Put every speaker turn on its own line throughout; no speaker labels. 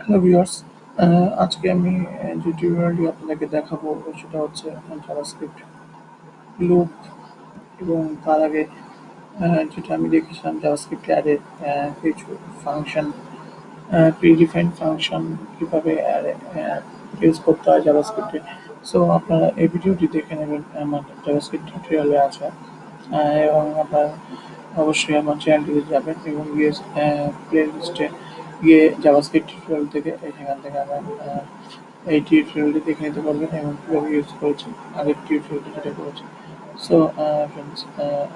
Hello viewers, আজকে আমি যে টিউটোরিয়ালটি আপনাদেরকে দেখাবো সেটা হচ্ছে জাভাস্ক্রিপ্ট লুপ এবং তার আগে যেটা আমি দেখেছিলাম জাভাস্ক্রিপ্ট অ্যাডের কিছু ফাংশন প্রিডিফাইন্ড ফাংশন কীভাবে ইউজ করতে হয় জাভাস্ক্রিপ্টে। সো আপনারা এই ভিডিওটি দেখে নেবেন, আমার জাভাস্ক্রিপ্ট টিউটোরিয়ালে আছে। এবং আপনারা অবশ্যই আমার চ্যানেলটিতে যাবেন এবং গিয়ে প্লে লিস্টে গিয়ে জাভাস্ক্রিপ্ট টিউটোরিয়াল থেকে সেখান থেকে আমার এই টিউটোরিয়ালটি দেখে নিতে পারবেন এবং কীভাবে ইউজ করেছি আগের টিউটোরিয়ালটি যেটা করেছি। সো ফ্রেন্ডস,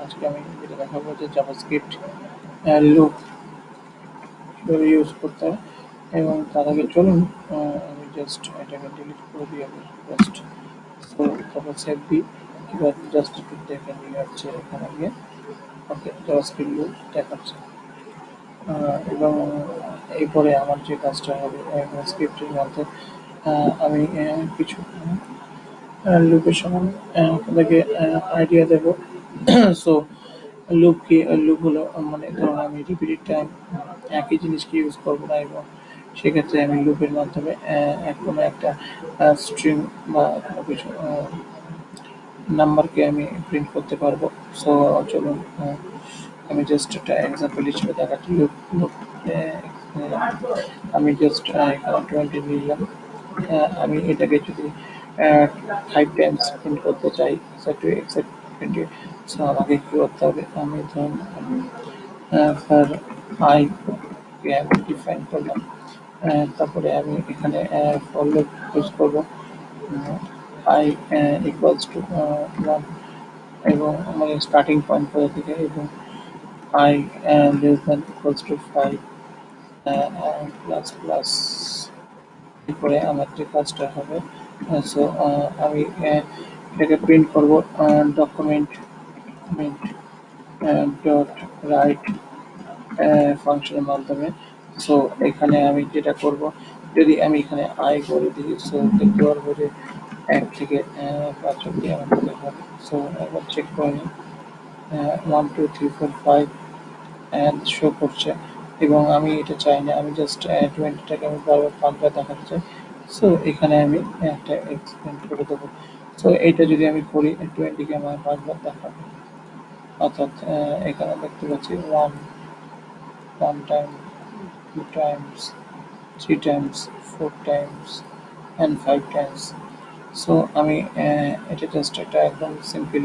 আজকে আমি যেটা দেখাবো যে জাভাস্ক্রিপ্ট লুপ কীভাবে ইউজ করতে হয়। এবং তার আগে চলুন আমি জাস্ট এটাকে ডিলিট করে দিই আমি জাস্ট। সো তারপর সেভ দিই, এবার জাস্ট একটু দেখে নিয়ে যাচ্ছে এখানে গিয়ে। ওকে, জাভাস্ক্রিপ্ট লুপ দেখাচ্ছে। এবং এরপরে আমার যে কাজটা হবে স্ক্রিপ্টের মধ্যে আমি কিছু লুপের সমান আপনাদেরকে আইডিয়া দেবো। সো লুপ কি, লুপ হলো মানে ধরুন আমি রিপিটেড টাইম একই জিনিসকে ইউজ করবো না, এবং সেক্ষেত্রে আমি লুপের মাধ্যমে কোনো একটা স্ট্রিং বা কোনো কিছু নাম্বারকে আমি প্রিন্ট করতে পারবো। সো চলুন আমি জাস্ট একটা এক্সাম্পল হিসেবে দেখাচ্ছি। লুপ লুপ আমি জাস্ট এখানে 20 নিলাম। আমি এটাকে যদি 5 টাইমস প্রিন্ট করতে চাই, এক্সাক্ট এক্সাক্ট 20, সো আমাকে কী করতে হবে, আমি ধরুন ফর আই কে আমি ডিফাইন করলাম। তারপরে আমি এখানে ফর লুপ ইউজ করবো। আই ইকুয়ালস টু 1 এবং আমাদের স্টার্টিং পয়েন্ট কোথা থেকে, এবং I less than equals to 5 plus plus. এরপরে আমার যে কাজটা হবে, সো আমি এটাকে প্রিন্ট করব ডকুমেন্ট ডট রাইট ফাংশনের মাধ্যমে। সো এখানে আমি যেটা করব, যদি আমি এখানে আই করে দিই, সো দেখতে পারবো যে 1 থেকে 5 অব্দি আমাকে দেখাবে। সো একবার চেক করে নিই, 1 2 3 4 5 শো করছে, এবং আমি এটা চাই না, আমি জাস্ট 20টাকে আমি বারবার 5বার দেখাতে চাই। সো এখানে আমি একটা এক্সপেন্ড করে দেবো। সো এইটা যদি আমি করি 20কে আমার 5বার দেখাবে, অর্থাৎ এখানে দেখতে পাচ্ছি 1 time, 2 Times, 3 Times, 4 Times and 5 Times. So আমি এটা জাস্ট একটা একদম সিম্পল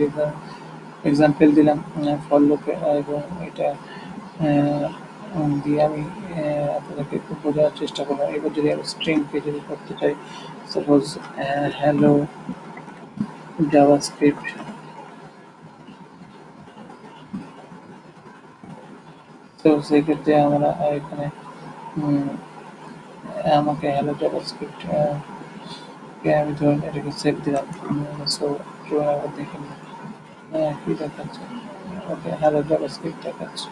এক্সাম্পল দিলাম ফর লুপে, এবং এটা দিয়ে আমি আপনাদেরকে একটু বোঝানোর চেষ্টা করলাম। এবার যদি আমি স্ট্রিংকে যদি করতে চাই, সাপোজ হ্যালো জাভাস্ক্রিপ্ট, তো সেক্ষেত্রে আমরা এখানে উম, আমাকে হ্যালো জাভাস্ক্রিপ্ট কে আমি ধরুন এটাকে সেভ দিলাম। সো চলুন আবার দেখে নিই কি দেখাচ্ছে। ওকে, হ্যালো জাভাস্ক্রিপ্ট দেখাচ্ছে।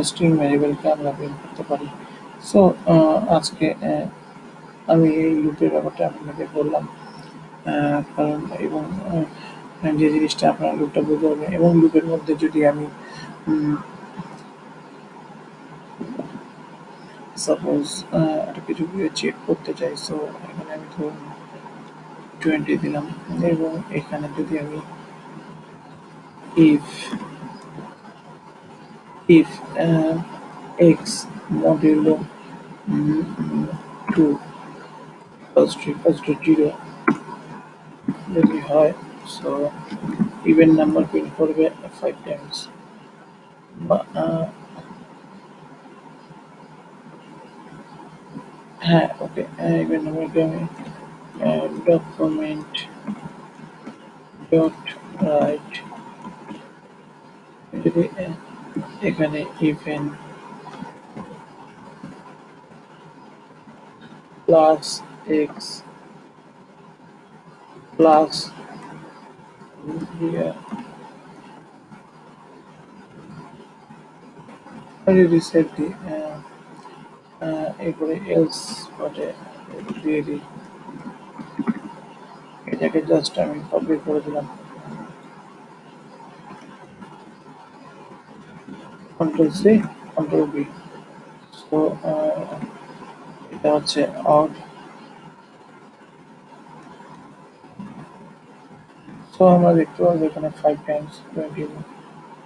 স্ট্রিং ভ্যারিয়েবলকে আমরা প্রিন্ট করতে পারি। সো আজকে আমি এই লুপের ব্যাপারটা আপনাকে বললাম, কারণ এবং যে জিনিসটা আপনারা লুপটা বুঝতে পারবেন, এবং লুপের মধ্যে যদি আমি সাপোজ একটা কিছু চেক করতে চাই, সো এখানে আমি ধরুন 20 দিলাম, এবং এখানে যদি আমি if if x modulo 2 equals to 0 যদি হয়, সো ইভেন নাম্বার প্রিন্ট করবে 5 টাইমস। বা হ্যাঁ, ওকে, ইভেন নাম্বারকে আমি ডকুমেন্ট ডট রাইট, যদি এখানে ইভেন প্লাস এক্স প্লাস যদি সেট দিই, এরপরে এলস পার্টে দিয়ে দিই, এটাকে জাস্ট আমি কপি করে দিলাম, control C, control V. So এটা হচ্ছে অড। সো আমরা দেখতে পাবো এখানে 5 টাইমস 20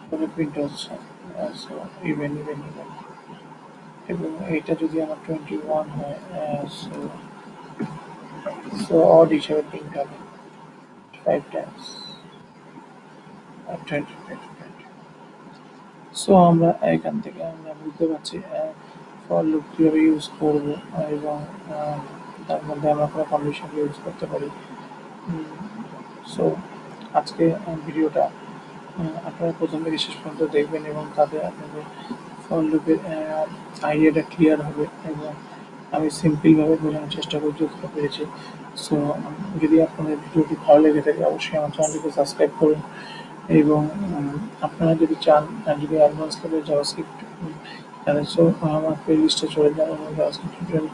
করে প্রিন্ট হচ্ছে। সো ইভেন ইভেন ইভেন, এবং এইটা যদি আমার 21 হয়, সো সো অড হিসেবে প্রিন্ট হবে 5 টাইমস 20 20। সো আমরা এখান থেকে আমরা বুঝতে পারছি ফর লুপ কীভাবে ইউজ করব, এবং তার মধ্যে আমরা কোনো কন্ডিশন ইউজ করতে পারি। সো আজকে ভিডিওটা আপনারা প্রথম থেকে শেষ পর্যন্ত দেখবেন, এবং তাতে আপনাদের ফর লুপের আইডিয়াটা ক্লিয়ার হবে, এবং আমি সিম্পলভাবে বোঝানোর চেষ্টা করি যতটা পেরেছি। সো যদি আপনাদের ভিডিওটি ভালো লেগে থাকে অবশ্যই আমার চ্যানেলটিকে সাবস্ক্রাইব করুন, এবং আপনারা যদি চান, যদি অ্যাডভান্স লেভেল জাভাস্ক্রিপ্ট জানেন, সো আমার প্লে লিস্টে চলে যান, এবং জাভাস্ক্রিপ্ট টিউটোরিয়াল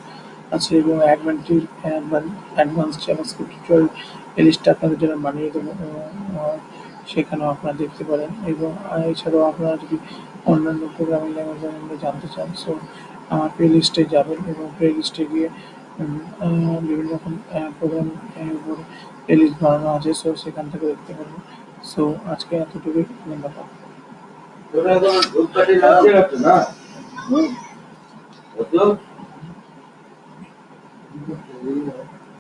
আছে, এবং অ্যাডভান্স জাভাস্ক্রিপ্ট টিউটোরিয়াল প্লে লিস্টটা আপনাদের জন্য বানিয়ে দেবো, সেখানেও আপনারা দেখতে পারেন। এবং এছাড়াও আপনারা যদি অন্যান্য প্রোগ্রামিং ল্যাঙ্গুয়েজ সম্বন্ধে জানতে চান, সো আমার প্লে লিস্টে যাবেন, এবং প্লে লিস্টে গিয়ে বিভিন্ন রকম প্রোগ্রামিং উপর প্লে লিস্ট বানানো আছে, সো সেখান থেকে দেখতে পারবেন। সো আজকে এতটুকুই, ধন্যবাদ।